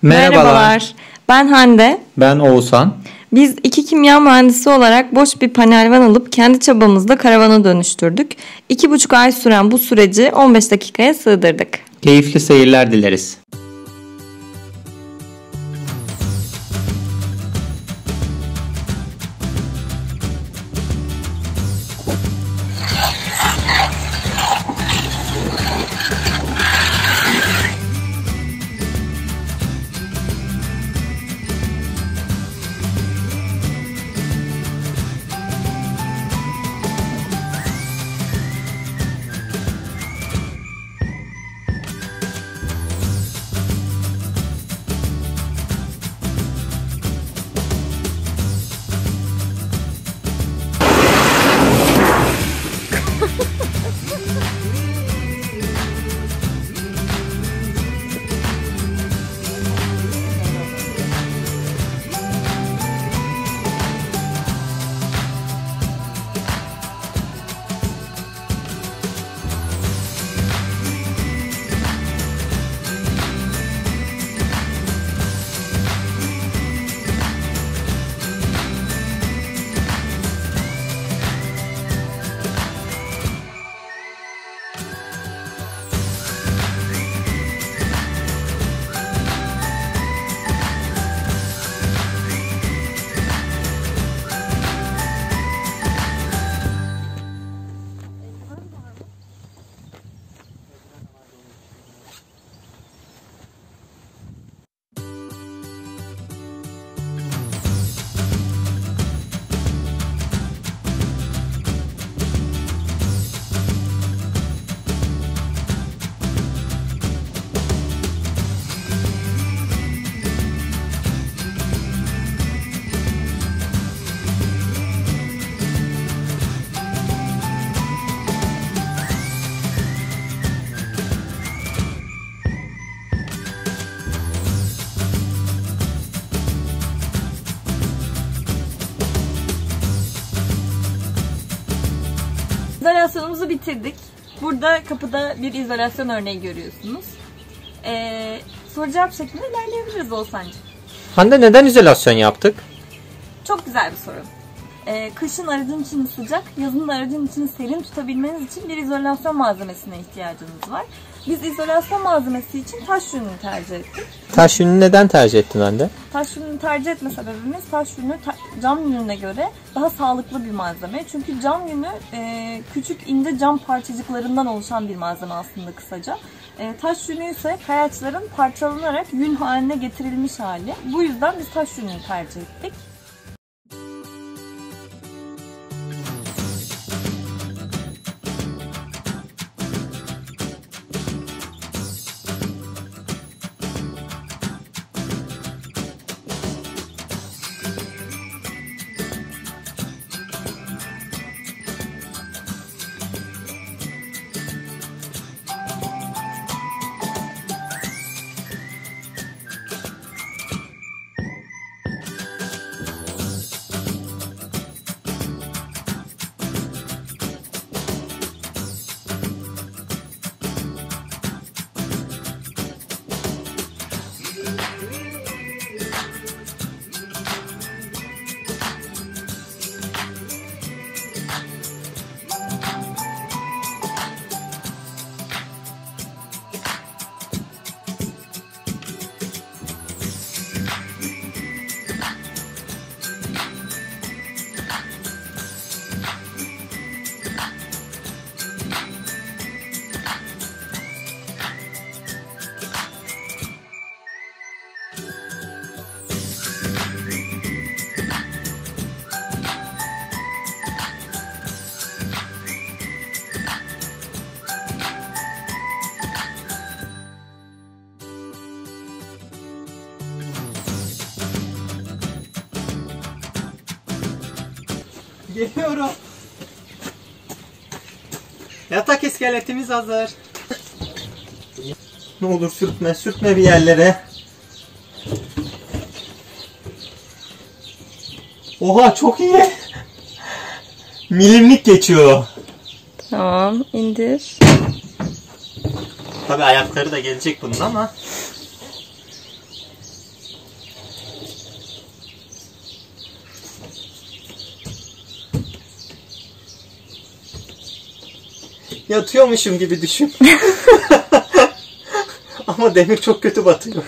Merhabalar. Ben Hande. Ben Oğuzhan. Biz iki kimya mühendisi olarak boş bir panel van alıp kendi çabamızla karavana dönüştürdük. 2,5 ay süren bu süreci 15 dakikaya sığdırdık. Keyifli seyirler dileriz. İzolasyonumuzu bitirdik. Burada kapıda bir izolasyon örneği görüyorsunuz. Soru cevap şeklinde ilerleyebiliriz Oğuzhan'cığım. Hande, neden izolasyon yaptık? Çok güzel bir soru. Kışın aracın içini sıcak, yazın da aracın içini serin tutabilmeniz için bir izolasyon malzemesine ihtiyacınız var. Biz izolasyon malzemesi için taş yününü tercih ettik. Taş yününü neden tercih ettin Hande? Taş yününü tercih etme sebebimiz taş yünü cam yününe göre daha sağlıklı bir malzeme. Çünkü cam yünü küçük ince cam parçacıklarından oluşan bir malzeme aslında kısaca. Taş yünü ise kayaçların parçalanarak yün haline getirilmiş hali. Bu yüzden biz taş yününü tercih ettik. Geliyorum. Yatak iskeletimiz hazır. Ne olur sürtme bir yerlere. Oha, çok iyi. Milimlik geçiyor. Tamam, indir. Tabii ayakları da gelecek bunun ama. yatıyormuşum gibi düşün. Ama demir çok kötü batıyor.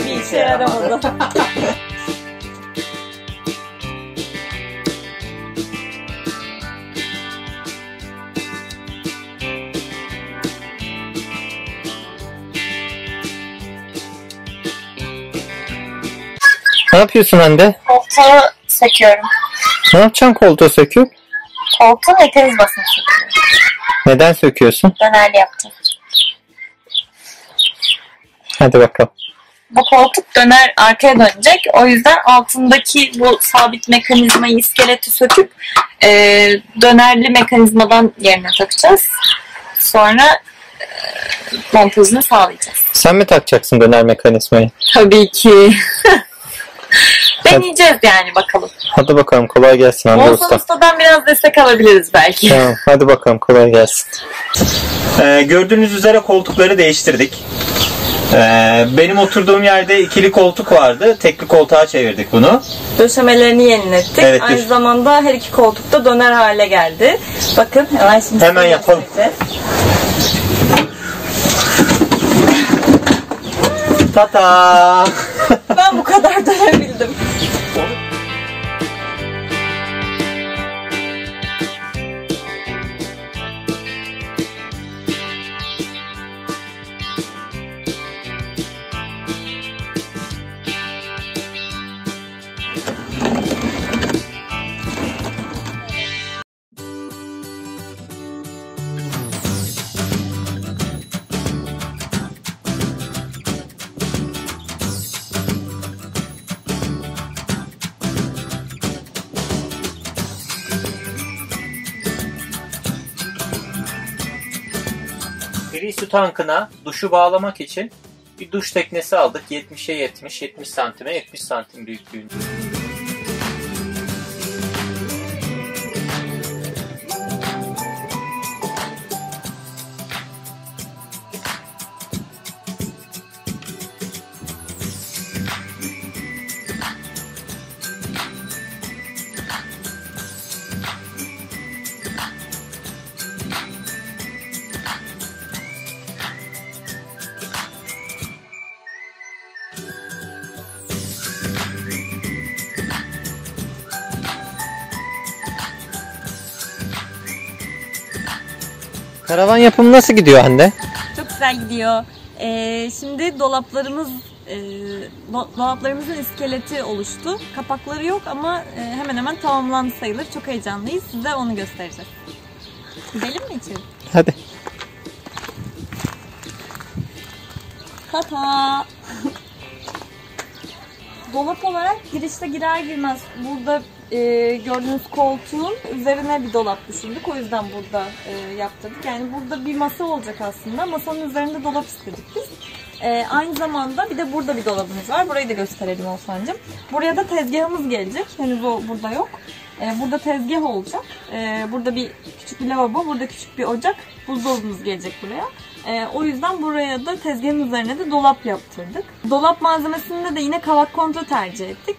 Bir işe yaramadı. Ne yapıyorsun Hande? Koltuğu söküyorum. Ne yapacaksın koltuğu söküp? Koltuğun mekanizmasını söküyorum. Neden söküyorsun? Dönerli yapacağım. Hadi bakalım. Bu koltuk döner arkaya dönecek. O yüzden altındaki bu sabit mekanizmayı, iskeleti söküp dönerli mekanizmadan yerine takacağız. Sonra montajını sağlayacağız. Sen mi takacaksın döner mekanizmayı? Tabii ki. Deneyeceğiz yani, bakalım. Hadi bakalım, kolay gelsin Hande Oğuzhan Usta. Usta'dan biraz destek alabiliriz belki. Tamam, hadi bakalım, kolay gelsin. Gördüğünüz üzere koltukları değiştirdik. Benim oturduğum yerde ikili koltuk vardı. Tekli koltuğa çevirdik bunu. Döşemelerini yenilettik. Evet, Aynı zamanda her iki koltukta döner hale geldi. Bakın hemen şimdi Hemen yapalım. Tata! Ben bu kadar dönebildim. Gri su tankına duşu bağlamak için bir duş teknesi aldık. 70'e 70, 70 santime 70 santim büyüklüğünde. Karavan yapımı nasıl gidiyor Hande? Çok güzel gidiyor. Şimdi dolaplarımızın iskeleti oluştu. Kapakları yok ama hemen hemen tamamlandı sayılır. Çok heyecanlıyız. Size onu göstereceğiz. Gidelim mi içeri? Hadi. Tata. Dolap olarak girişte girer girmez burada gördüğünüz koltuğun üzerine bir dolap düşündük. O yüzden burada yaptırdık. Yani burada bir masa olacak aslında. Masanın üzerinde dolap istedik biz. Aynı zamanda bir de burada bir dolabımız var. Burayı da gösterelim Oğuzhan'cığım. Buraya da tezgahımız gelecek. Henüz o burada yok. Burada tezgah olacak. Burada bir küçük bir lavabo, burada küçük bir ocak, buzdolabımız gelecek buraya. O yüzden buraya da tezgahın üzerine de dolap yaptırdık. Dolap malzemesinde de yine kavak kontra tercih ettik.